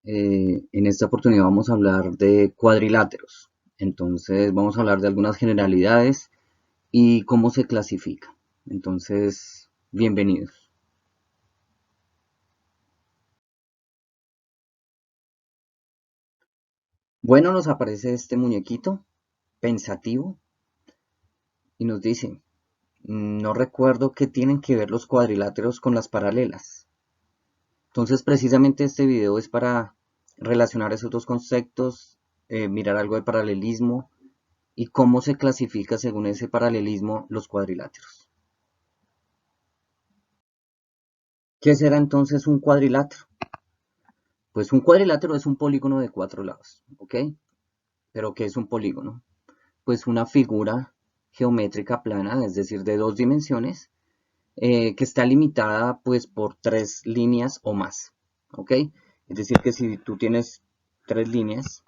En esta oportunidad vamos a hablar de cuadriláteros. Entonces vamos a hablar de algunas generalidades y cómo se clasifica. Entonces, bienvenidos. Bueno, nos aparece este muñequito pensativo y nos dice, no recuerdo qué tienen que ver los cuadriláteros con las paralelas. Entonces, precisamente este video es para relacionar esos dos conceptos, mirar algo de paralelismo y cómo se clasifica según ese paralelismo los cuadriláteros. ¿Qué será entonces un cuadrilátero? Pues un cuadrilátero es un polígono de 4 lados, ¿ok? ¿Pero qué es un polígono? Pues una figura geométrica plana, es decir, de 2 dimensiones, que está limitada pues por 3 líneas o más, ¿ok? Es decir, que si tú tienes 3 líneas,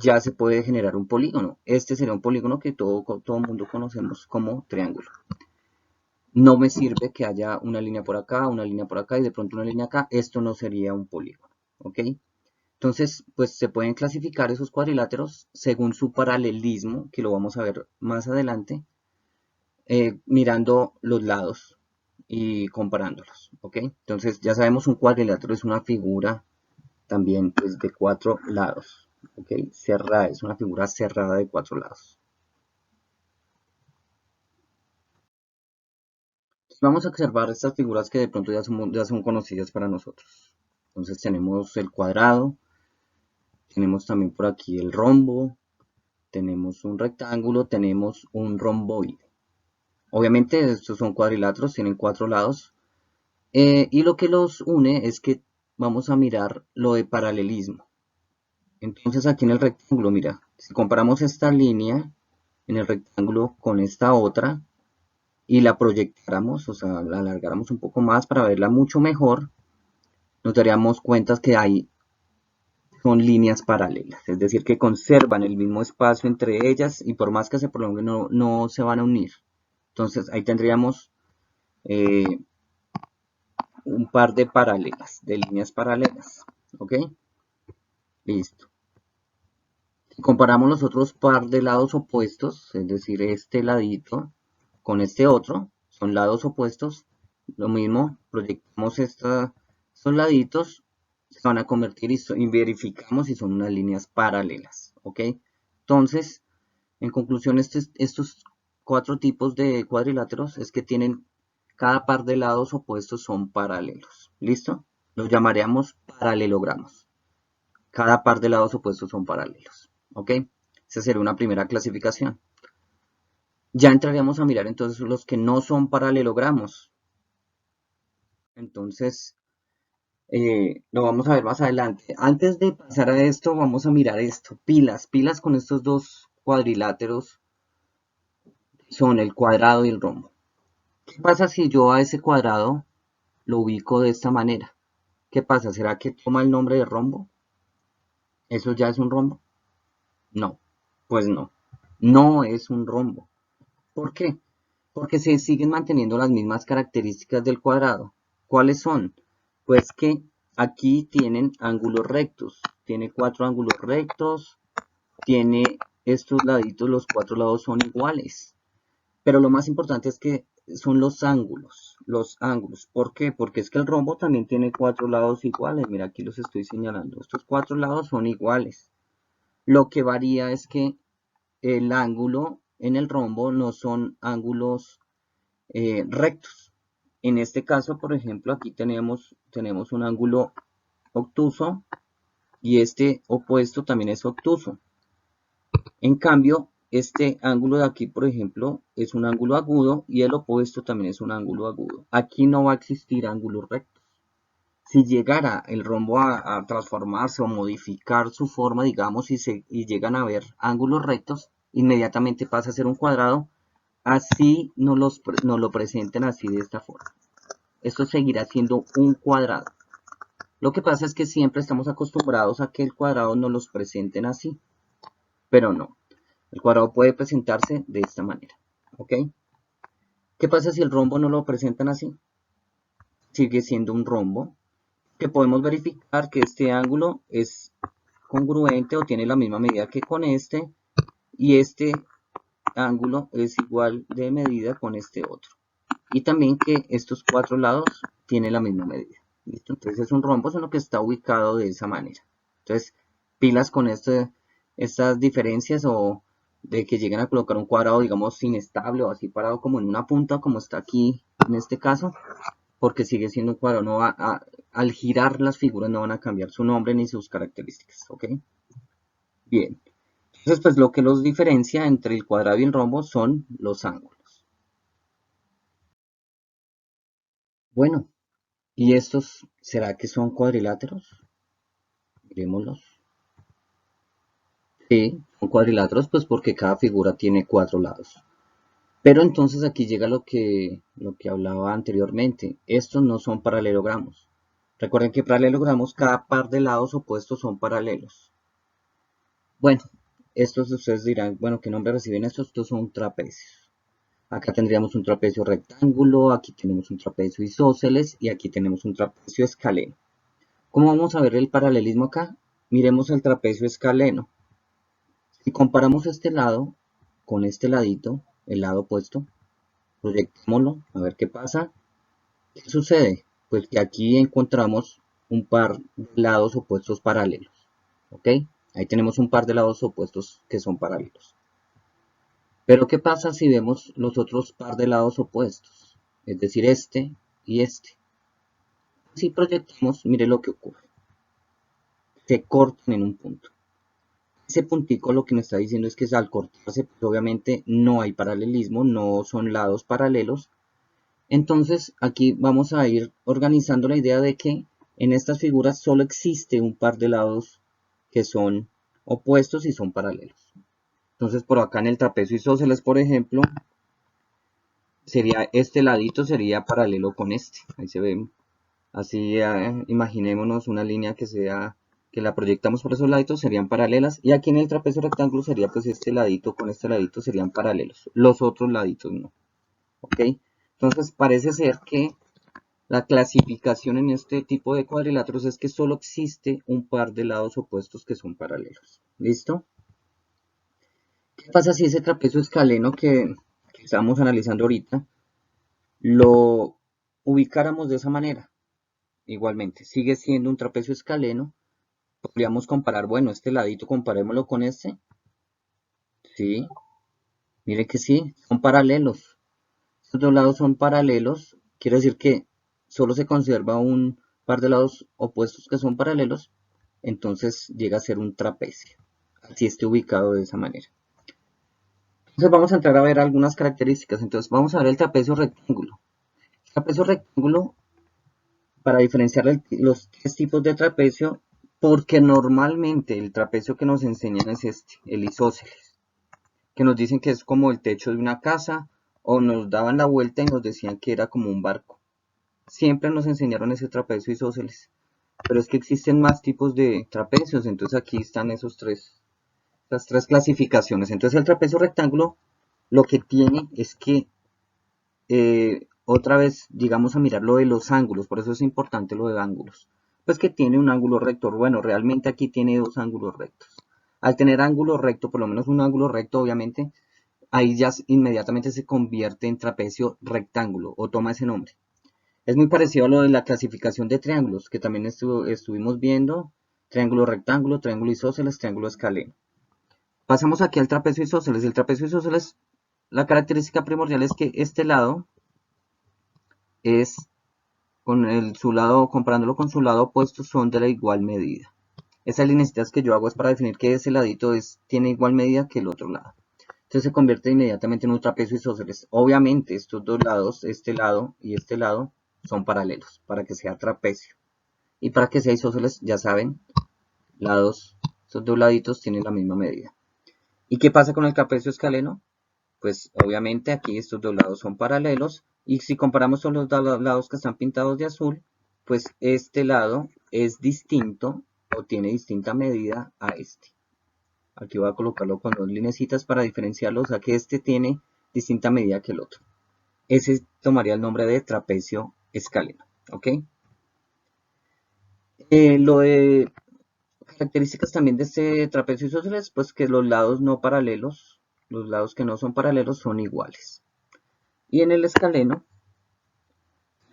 ya se puede generar un polígono. Este sería un polígono que todo mundo conocemos como triángulo. No me sirve que haya una línea por acá y de pronto una línea acá. Esto no sería un polígono, ¿ok? Entonces, pues se pueden clasificar esos cuadriláteros según su paralelismo, que lo vamos a ver más adelante, mirando los lados y comparándolos, ¿ok? Entonces, ya sabemos un cuadrilátero es una figura también pues, de 4 lados, ¿ok? Cerrada, es una figura cerrada de 4 lados. Vamos a observar estas figuras que de pronto ya son conocidas para nosotros. Entonces tenemos el cuadrado, tenemos también por aquí el rombo, tenemos un rectángulo, tenemos un romboide. Obviamente estos son cuadriláteros, tienen 4 lados. Y lo que los une es que vamos a mirar lo de paralelismo. Entonces aquí en el rectángulo, mira, si comparamos esta línea en el rectángulo con esta otra y la proyectáramos, o sea, la alargáramos un poco más para verla mucho mejor, nos daríamos cuenta que son líneas paralelas, es decir, que conservan el mismo espacio entre ellas y por más que se prolonguen no se van a unir. Entonces ahí tendríamos eh, un par de paralelas, de líneas paralelas. ¿Ok? Listo. Si comparamos los otros par de lados opuestos, es decir, este ladito con este otro, son lados opuestos, lo mismo, proyectamos estos laditos, se van a convertir y verificamos si son unas líneas paralelas. ¿Ok? Entonces, en conclusión, estos 4 tipos de cuadriláteros es que tienen cada par de lados opuestos son paralelos. ¿Listo? Los llamaríamos paralelogramos. Cada par de lados opuestos son paralelos. ¿Ok? Esa sería una primera clasificación. Ya entraríamos a mirar entonces los que no son paralelogramos. Entonces, lo vamos a ver más adelante. Antes de pasar a esto, vamos a mirar esto. Pilas con estos dos cuadriláteros son el cuadrado y el rombo. ¿Qué pasa si yo a ese cuadrado lo ubico de esta manera? ¿Qué pasa? ¿Será que toma el nombre de rombo? ¿Eso ya es un rombo? No, pues no. No es un rombo. ¿Por qué? Porque se siguen manteniendo las mismas características del cuadrado. ¿Cuáles son? Pues que aquí tienen ángulos rectos. Tiene 4 ángulos rectos. Tiene estos laditos, los 4 lados son iguales. Pero lo más importante es que son los ángulos. Los ángulos. ¿Por qué? Porque es que el rombo también tiene 4 lados iguales. Mira, aquí los estoy señalando. Estos 4 lados son iguales. Lo que varía es que el ángulo en el rombo no son ángulos rectos. En este caso, por ejemplo, aquí tenemos un ángulo obtuso y este opuesto también es obtuso. En cambio, este ángulo de aquí, por ejemplo, es un ángulo agudo y el opuesto también es un ángulo agudo. Aquí no va a existir ángulos rectos. Si llegara el rombo a transformarse o modificar su forma, digamos, y llegan a ver ángulos rectos, inmediatamente pasa a ser un cuadrado, así nos lo presenten así de esta forma. Esto seguirá siendo un cuadrado. Lo que pasa es que siempre estamos acostumbrados a que el cuadrado nos los presenten así, pero no. El cuadrado puede presentarse de esta manera. ¿Ok? ¿Qué pasa si el rombo no lo presentan así? Sigue siendo un rombo, que podemos verificar que este ángulo es congruente o tiene la misma medida que con este, y este ángulo es igual de medida con este otro. Y también que estos cuatro lados tienen la misma medida. ¿Listo? Entonces es un rombo, sino que está ubicado de esa manera. Entonces, pilas con estas diferencias o de que lleguen a colocar un cuadrado, digamos, inestable o así parado como en una punta, como está aquí en este caso, porque sigue siendo un cuadrado. Al girar las figuras no van a cambiar su nombre ni sus características. ¿Ok? Bien. Entonces, pues lo que los diferencia entre el cuadrado y el rombo son los ángulos. Bueno, ¿y estos será que son cuadriláteros? Miremoslos. Sí, son cuadriláteros, pues porque cada figura tiene cuatro lados. Pero entonces aquí llega lo que hablaba anteriormente. Estos no son paralelogramos. Recuerden que paralelogramos, cada par de lados opuestos son paralelos. Bueno, estos ustedes dirán, bueno, ¿qué nombre reciben estos? Estos son trapecios. Acá tendríamos un trapecio rectángulo, aquí tenemos un trapecio isósceles y aquí tenemos un trapecio escaleno. ¿Cómo vamos a ver el paralelismo acá? Miremos el trapecio escaleno. Si comparamos este lado con este ladito, el lado opuesto, proyectémoslo, a ver qué pasa. ¿Qué sucede? Pues que aquí encontramos un par de lados opuestos paralelos. ¿Ok? Ahí tenemos un par de lados opuestos que son paralelos. Pero ¿qué pasa si vemos los otros par de lados opuestos? Es decir, este y este. Si proyectamos, mire lo que ocurre. Se cortan en un punto. Ese puntico lo que me está diciendo es que al cortarse, pues obviamente no hay paralelismo, no son lados paralelos. Entonces aquí vamos a ir organizando la idea de que en estas figuras solo existe un par de lados que son opuestos y son paralelos. Entonces por acá en el trapecio isósceles, por ejemplo, sería este ladito sería paralelo con este. Ahí se ve. Así imaginémonos una línea que la proyectamos por esos laditos, serían paralelas. Y aquí en el trapecio rectángulo sería pues este ladito con este ladito serían paralelos. Los otros laditos no. ¿Ok? Entonces parece ser que la clasificación en este tipo de cuadriláteros es que solo existe un par de lados opuestos que son paralelos. ¿Listo? ¿Qué pasa si ese trapecio escaleno que estamos analizando ahorita lo ubicáramos de esa manera? Igualmente, sigue siendo un trapecio escaleno. Podríamos comparar, bueno, este ladito comparémoslo con este. Sí, mire que sí, son paralelos. Estos dos lados son paralelos. Quiere decir que solo se conserva un par de lados opuestos que son paralelos. Entonces llega a ser un trapecio. Así esté ubicado de esa manera. Entonces vamos a entrar a ver algunas características. Entonces vamos a ver el trapecio rectángulo. El trapecio rectángulo, para diferenciar los tres tipos de trapecio, porque normalmente el trapecio que nos enseñan es este, el isósceles, que nos dicen que es como el techo de una casa, o nos daban la vuelta y nos decían que era como un barco. Siempre nos enseñaron ese trapecio isósceles, pero es que existen más tipos de trapecios, entonces aquí están esas tres clasificaciones. Entonces el trapecio rectángulo lo que tiene es que otra vez llegamos a mirar lo de los ángulos, por eso es importante lo de ángulos. Pues que tiene un ángulo recto, bueno, realmente aquí tiene dos ángulos rectos. Al tener ángulo recto, por lo menos un ángulo recto, obviamente, ahí ya inmediatamente se convierte en trapecio rectángulo o toma ese nombre. Es muy parecido a lo de la clasificación de triángulos, que también estuvimos viendo, triángulo rectángulo, triángulo isósceles, triángulo escaleno. Pasamos aquí al trapecio isósceles. El trapecio isósceles, la característica primordial es que este lado es su lado, comparándolo con su lado opuesto, son de la igual medida. Esas lineecitas que yo hago es para definir que ese ladito tiene igual medida que el otro lado. Entonces se convierte inmediatamente en un trapecio isósceles. Obviamente estos dos lados, este lado y este lado, son paralelos para que sea trapecio. Y para que sea isósceles, ya saben, estos dos laditos tienen la misma medida. ¿Y qué pasa con el trapecio escaleno? Pues obviamente aquí estos dos lados son paralelos y si comparamos con los dos lados que están pintados de azul, pues este lado es distinto o tiene distinta medida a este. Aquí voy a colocarlo con dos linecitas para diferenciarlo, o sea que este tiene distinta medida que el otro. Ese tomaría el nombre de trapecio escaleno, ¿ok? Lo de características también de este trapecio isósceles, pues que los lados no paralelos, los lados que no son paralelos son iguales. Y en el escaleno,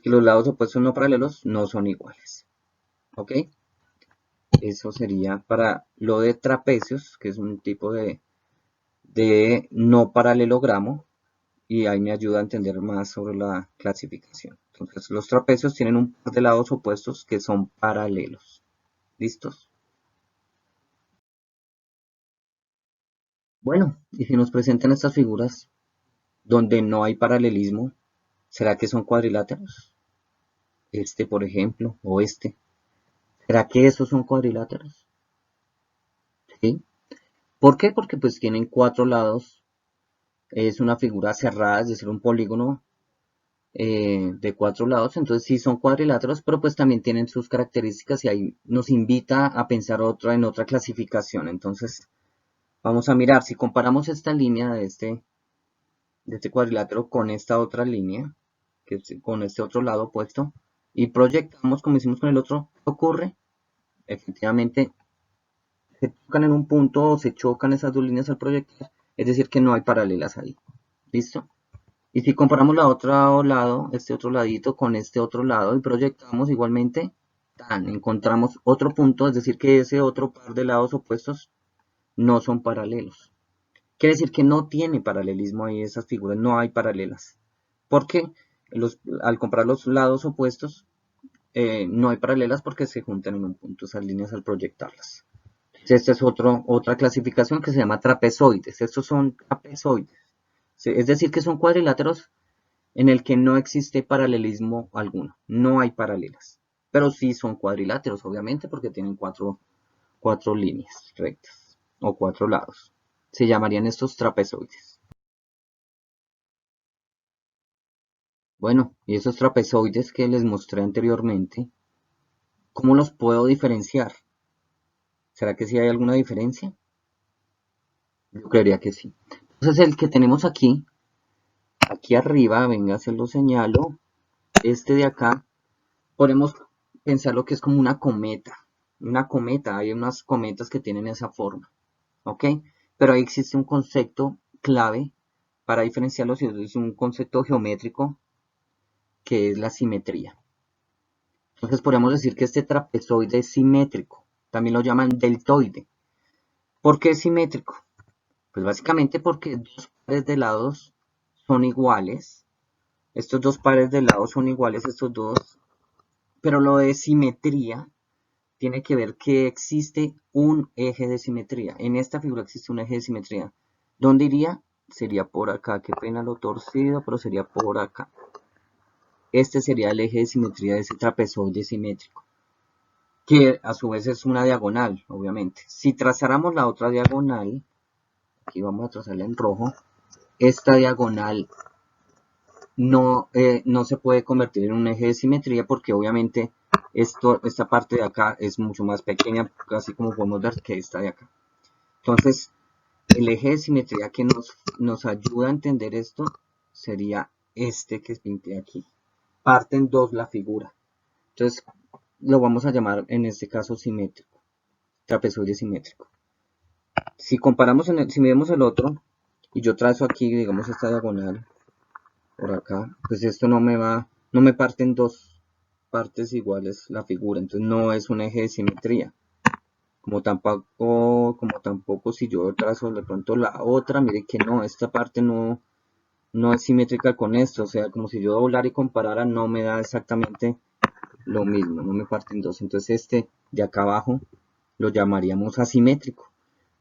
que los lados opuestos no paralelos no son iguales. ¿Ok? Eso sería para lo de trapecios, que es un tipo de no paralelogramo, y ahí me ayuda a entender más sobre la clasificación. Entonces, los trapecios tienen un par de lados opuestos que son paralelos. ¿Listos? Bueno, y si nos presentan estas figuras donde no hay paralelismo, ¿será que son cuadriláteros? Este, por ejemplo, o este. ¿Será que esos son cuadriláteros? ¿Sí? ¿Por qué? Porque pues tienen cuatro lados. Es una figura cerrada, es decir, un polígono de cuatro lados. Entonces sí son cuadriláteros, pero pues también tienen sus características y ahí nos invita a pensar en otra clasificación. Entonces vamos a mirar, si comparamos esta línea de este cuadrilátero con esta otra línea, que es con este otro lado opuesto, y proyectamos como hicimos con el otro, ¿qué ocurre? Efectivamente, se tocan en un punto o se chocan esas dos líneas al proyectar, es decir, que no hay paralelas ahí. ¿Listo? Y si comparamos la otra lado, este otro ladito con este otro lado y proyectamos igualmente, encontramos otro punto, es decir, que ese otro par de lados opuestos no son paralelos. Quiere decir que no tiene paralelismo ahí esas figuras, no hay paralelas. Porque al comparar los lados opuestos, no hay paralelas porque se juntan en un punto esas líneas al proyectarlas. Esta es otra clasificación que se llama trapezoides. Estos son trapezoides. Es decir, que son cuadriláteros en el que no existe paralelismo alguno. No hay paralelas. Pero sí son cuadriláteros, obviamente, porque tienen cuatro líneas rectas o cuatro lados. Se llamarían estos trapezoides. Bueno, y esos trapezoides que les mostré anteriormente, ¿cómo los puedo diferenciar? ¿Será que sí hay alguna diferencia? Yo creería que sí. Entonces el que tenemos aquí arriba, venga, se lo señalo, este de acá, podemos pensar lo que es como una cometa. Una cometa, hay unas cometas que tienen esa forma, ¿ok? Pero ahí existe un concepto clave para diferenciarlos y es un concepto geométrico que es la simetría. Entonces podemos decir que este trapezoide es simétrico. También lo llaman deltoide. ¿Por qué es simétrico? Pues básicamente porque dos pares de lados son iguales. Estos dos pares de lados son iguales, estos dos. Pero lo de simetría tiene que ver que existe un eje de simetría. En esta figura existe un eje de simetría. ¿Dónde iría? Sería por acá. Qué pena lo torcido, pero sería por acá. Este sería el eje de simetría de ese trapezoide simétrico, que a su vez es una diagonal, obviamente. Si trazáramos la otra diagonal, aquí vamos a trazarla en rojo, esta diagonal no se puede convertir en un eje de simetría porque obviamente esta parte de acá es mucho más pequeña, casi como podemos ver que esta de acá. Entonces, el eje de simetría que nos ayuda a entender esto sería este que pinté aquí. Parte en dos la figura. Entonces, lo vamos a llamar en este caso simétrico, trapezoide simétrico. Si comparamos, si vemos el otro, y yo trazo aquí, digamos, esta diagonal, por acá, pues esto no me parte en dos partes iguales la figura, entonces no es un eje de simetría. Como tampoco si yo trazo de pronto la otra, mire que no, esta parte no es simétrica con esto, o sea, como si yo doblara y comparara, no me da exactamente lo mismo, no me parte en dos. Entonces este de acá abajo lo llamaríamos asimétrico,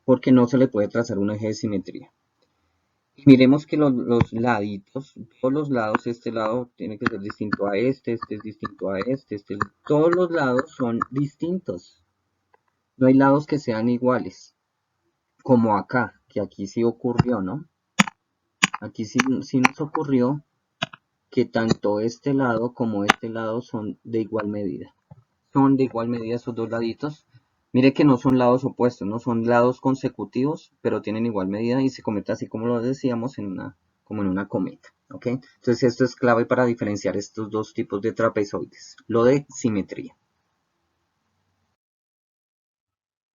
porque no se le puede trazar un eje de simetría. Miremos que los laditos, todos los lados, este lado tiene que ser distinto a este es distinto a todos los lados son distintos. No hay lados que sean iguales, como acá, que aquí sí ocurrió, ¿no? Aquí sí nos ocurrió que tanto este lado como este lado son de igual medida. Son de igual medida esos dos laditos. Mire que no son lados opuestos, no son lados consecutivos, pero tienen igual medida y se cometa así como lo decíamos como en una cometa. ¿Ok? Entonces esto es clave para diferenciar estos dos tipos de trapezoides. Lo de simetría.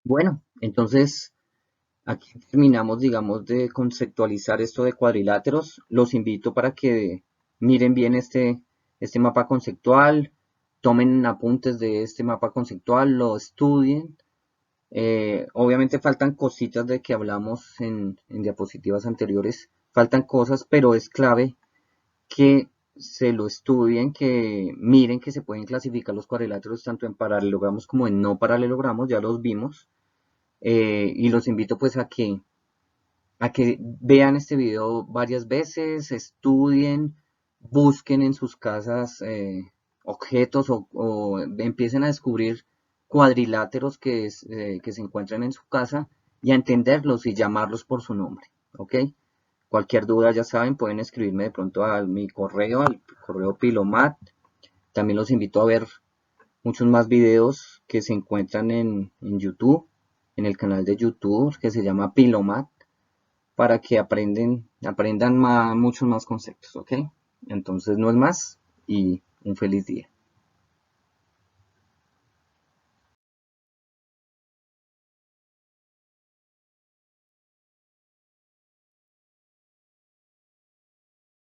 Bueno, entonces aquí terminamos, digamos, de conceptualizar esto de cuadriláteros. Los invito para que miren bien este mapa conceptual, tomen apuntes de este mapa conceptual, lo estudien. Obviamente faltan cositas de que hablamos en diapositivas anteriores, faltan cosas, pero es clave que se lo estudien, que miren que se pueden clasificar los cuadriláteros tanto en paralelogramos como en no paralelogramos, ya los vimos. Y los invito pues a que vean este video varias veces, estudien, busquen en sus casas objetos o empiecen a descubrir cuadriláteros que se encuentran en su casa y a entenderlos y llamarlos por su nombre, ¿ok? Cualquier duda, ya saben, pueden escribirme de pronto a mi correo, al correo Pilomat. También los invito a ver muchos más videos que se encuentran en YouTube, en el canal de YouTube que se llama Pilomat, para que aprendan muchos más conceptos, ¿ok? Entonces no es más y un feliz día.